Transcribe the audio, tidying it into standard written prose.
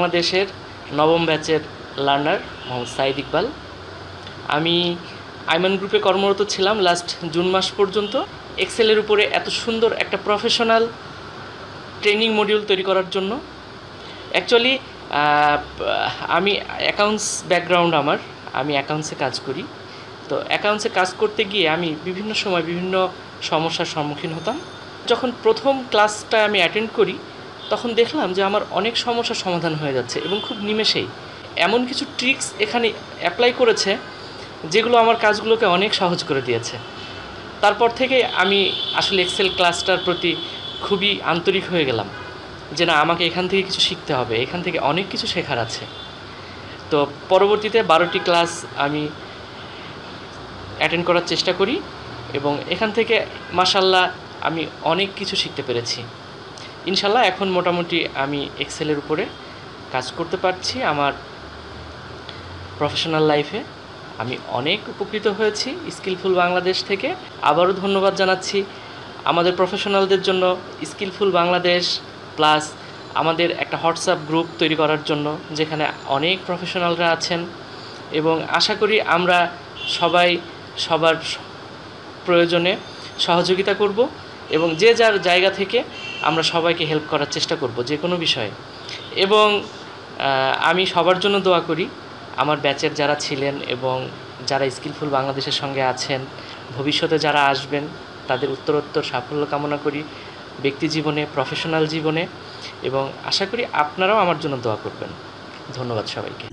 বাংলাদেশের নবম ব্যাচের লার্নার মোহাম্মদ সাইদ ইকবাল। আমি আইমান গ্রুপে কর্মরত ছিলাম লাস্ট জুন মাস পর্যন্ত। এক্সেলের উপরে এত সুন্দর একটা প্রফেশনাল ট্রেনিং মডিউল তৈরি করার জন্য। অ্যাকচুয়ালি আমি অ্যাকাউন্টস ব্যাকগ্রাউন্ড আমার, আমি অ্যাকাউন্টসে কাজ করি। তো অ্যাকাউন্টসে কাজ করতে গিয়ে আমি বিভিন্ন সময় বিভিন্ন সমস্যার সম্মুখীন হতাম। যখন প্রথম ক্লাসটা আমি অ্যাটেন্ড করি তখন দেখলাম যে আমার অনেক সমস্যার সমাধান হয়ে যাচ্ছে এবং খুব নিমেষেই এমন কিছু ট্রিক্স এখানে অ্যাপ্লাই করেছে যেগুলো আমার কাজগুলোকে অনেক সহজ করে দিয়েছে। তারপর থেকে আমি আসলে এক্সেল ক্লাসটার প্রতি খুবই আন্তরিক হয়ে গেলাম যে না, আমাকে এখান থেকে কিছু শিখতে হবে, এখান থেকে অনেক কিছু শেখার আছে। তো পরবর্তীতে 12টি ক্লাস আমি অ্যাটেন্ড করার চেষ্টা করি এবং এখান থেকে মাশাআল্লাহ আমি অনেক কিছু শিখতে পেরেছি। ইনশাআল্লাহ এখন মোটামুটি আমি এক্সেলের উপরে কাজ করতে পারছি। আমার প্রফেশনাল লাইফে আমি অনেক উপকৃত হয়েছি স্কিলফুল বাংলাদেশ থেকে। আবারও ধন্যবাদ জানাচ্ছি আমাদের প্রফেশনালদের জন্য স্কিলফুল বাংলাদেশ প্লাস আমাদের একটা হোয়াটসঅ্যাপ গ্রুপ তৈরি করার জন্য, যেখানে অনেক প্রফেশনালরা আছেন এবং আশা করি আমরা সবাই সবার প্রয়োজনে সহযোগিতা করব এবং যে যার জায়গা থেকে আমরা সবাইকে হেল্প করার চেষ্টা করব যে কোনো বিষয়ে। এবং আমি সবার জন্য দোয়া করি, আমার ব্যাচের যারা ছিলেন এবং যারা স্কিলফুল বাংলাদেশের সঙ্গে আছেন, ভবিষ্যতে যারা আসবেন তাদের উত্তরোত্তর সাফল্য কামনা করি ব্যক্তি জীবনে, প্রফেশনাল জীবনে, এবং আশা করি আপনারাও আমার জন্য দোয়া করবেন। ধন্যবাদ সবাইকে।